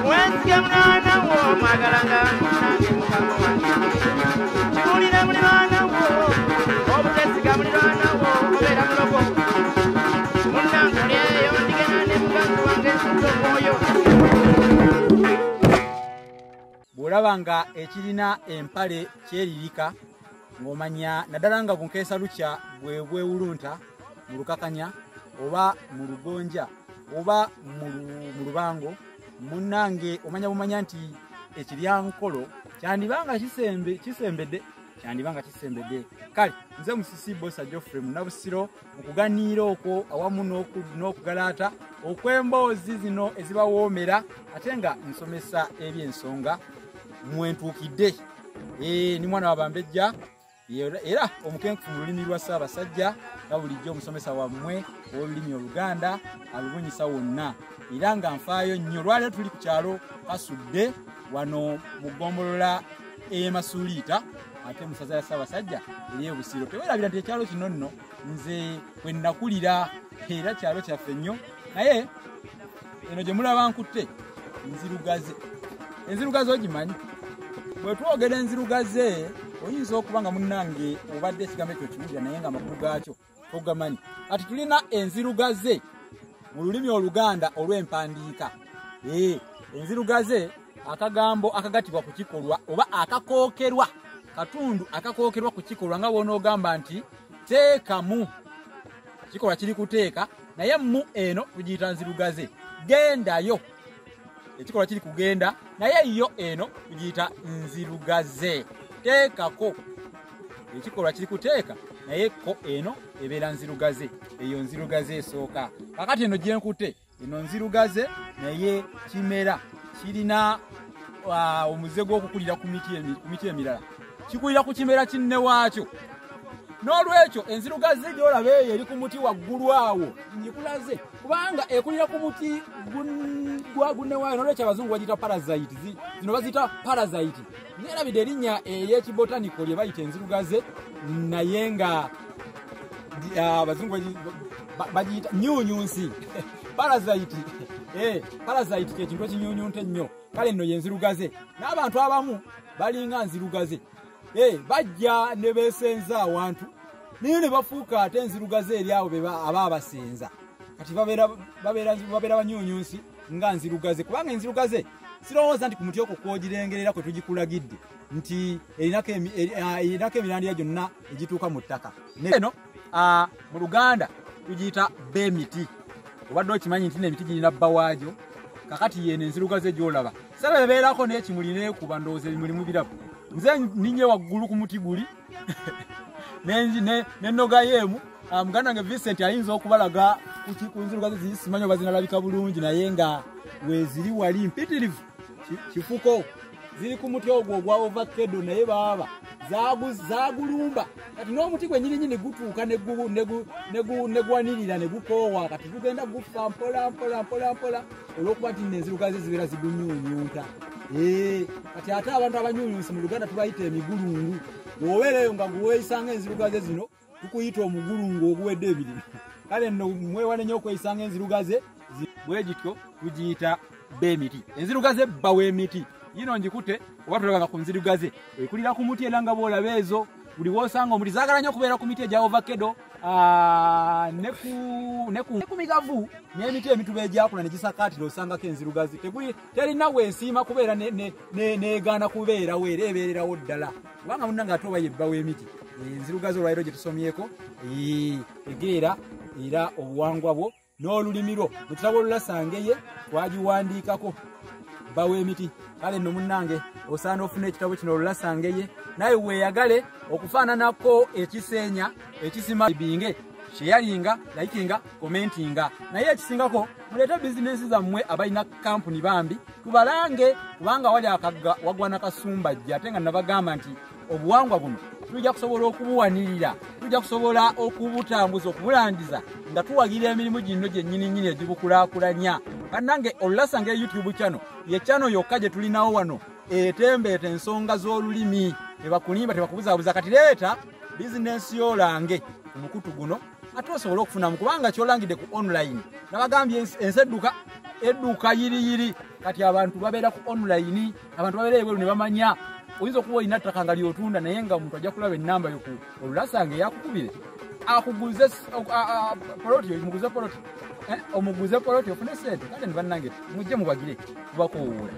wenzige mwana wo mwagalanga nange mukama wange kiwulire muli mwana wo obutesiga muli mwana wo obeera mulogo munnange olyeyo ndigenda ne muganzi wange nsuze omwoyo bw'olaba nga ekirina empale kyeririka ng'omanya naddala nga bunkeesa lukya bwewulunta mu lukakanya oba mu lugonja oba mu lubango munnange omanya bumanya nti ekiryankolo kyandibanga kisembedde kale nze musisi bosa Geoffrey Munnabusiro okuganiira okwo awamu n'okugalaata okw'emboozi zino ezibawoomera ate nga nsomesa ebyensonga mwentuukidde ni mwana wa Bambejja era omukenkufu mu lulimi lwa Ssaabasajja nga bulijjo omusomesa wammwe olulimi Oluganda alubunyisa wonna era nga nfaayo nnyo lwaleero tuli ku kyalo Kasudde wano mu ggombolola Masuuliita ate musaza ya Ssaabasajja eri Busiro. Teweerabira nti ekyalo kino nno nze bwe nakulira era kyalo kyaffe nnyo naye eno gye mulaba nkutte enzirugaze ogimanyi bwe twogera enzirugaze oyinza okuba nga munnange obadde ekigambo ekyo kiwulira naye nga amakulu gaakyo togamanyi kati tulina enzirugaze mu lulimi Oluganda olw'empandiika enzirugaze akagambo akagattibwa ku kikolwa oba akakookerwa katundu akakookerwa ku kikolwa nga bw'onoogamba nti teekamu kikolwa kiri kuteeka naye mu eno tugiyita nzirugaze gendayo ekikolwa kiri kugenda naye yo eno tugiyita nzirugaze teekako ekikolwa kiri kuteeka naye ko eno ebeera nzirugaze eyo nzirugaze esooka kakati eno gyenkute eno nzirugaze naye kimera kirina omuze gw'okukulira ku miti emirala kikulira ku kimera kinne waakyo n'olwekyo enzirugaze gy'olaba eyo eri ku muti waggulu awo ngikulaze kubanga ekulira ku muti gwa gunne waayo n'olwekyo abazungu bagiyita parasite zino baziyita parasite neerabidde erinnya ey'ekibotaniko lye bayita enzirugaze naye nga abazungu bagiyita nnyuunyunsi parasite parasite kyekintu ekinyuunyunta ennyo kale nno yenzirugaze n'abantu abamu balinga nzirugaze bajja ne beesenza awantu naye ne bafuuka ate enzirugaze eri abo aba abasenza kati babeera banyuunyunsi nga nzirugaze kubanga enzirugaze sirowooza nti ku muti okwo kwogirengerera kwe tugikulagidde nti erinako emirandira gyonna egituuka mu ttaka eno mu Luganda tugiyita b'emiti obadde okimanyi nti n'emiti girina bba waagyo kakati yeno enzirugaze gy'olaba saba ebeerako n'ekimuli neekuba ndowooza ebimuli mu birabo nze ninye waggulu ku muti guli nennogayo muganda wange Vincent ayinza okubalaga ku nzirugaze ziri simanyi oba zinalabika bulungi naye nga weeziri wali mpitirivu kifuko ziri ku muti ogwo ogwa ovacado naye baaba zagulumba kati n'omuti gwe nyirinyini gutuuka ne gwanirira ne gukoowa kati gugenda gufa mpola olw'okuba nti n'enzirugaze zibeera zigunyuunyunta kati ate abantu abanyuunyunsi mu Luganda tubayita emigulungu bw'obeereyo nga guweeyisanga enzirugaze zino tukuyita omugulungu oguwedde ebirimu kale nno mwewale nnyo okweyisanga enzirugaze bwe gityo tugiyita b'emiti enzirugaze bba w'emiti yino ngikute oba tulabanga ku nzirugaze ekulira ku muti era nga bw'olaba ezo buli w'osanga omuti zaagala nnyo okubeera ku miti egya ovacado ne ku migavu n'emiti emituba egyakula ne gisakaatira osangako enzirugaze terina wensiima kubeera neegaana kubeerawo era ebeererawo ddala kubanga munnange ate oba yebba w'emiti enzirugaze olwaliro gye tusomyeko egeera era obuwangwa bwo n'olulimi lwo bwe tutaba olulasangeye twagiwandiikako bba w'emiti kale nno munnange osaana ofuna ekitabo kino olulasangeye naye weeyagale okufaananako ekiseenya ekisima binge sharinga likinga commentinga naye ekisingako muleete bizinesi zammwe abalina kampuni bambi tubalange kubanga wali akagga wagwana kasumbajja ate nga nabagamba nti obuwangwa buno tujja kusobola okubuwanirira tujja kusobola okubutambuza okubulangiza nga tuwagira emirimu gino gyennyini egibukulaakulanya bannange olulasanga YouTube channel ye channel yokka gye tulinawo wano etembeeta ensonga z'olulimi tebakulimba tebakubuzaabuza kati leeta bizinesi yolange omukutu guno ate osobola okufunamu kubanga kyolangidde ku online nabagambye ensedduka edduuka yiriyiri kati abantu babeera ku online abantu babeera ebweru ne bamanya oyinza okuba olina ttaka nga lyotunda naye nga omuntu ajja kulaba ennamba yo ku olulasanga eyakukubire akuguze poloti muguze poloti omuguze poloti ofune sente kale ne bannange mujje mubagire kubakoowoola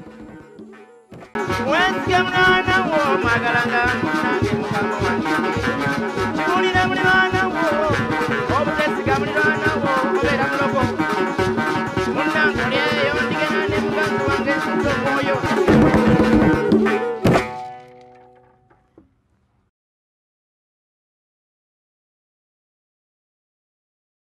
wenzige mwana wo mwagalanga nange mukama wange kiwulire muliraana wo obutesiga muliraana wo obeera mulogo munnange oli eyo ndigenda ne muganzi wange nsuza omwoyo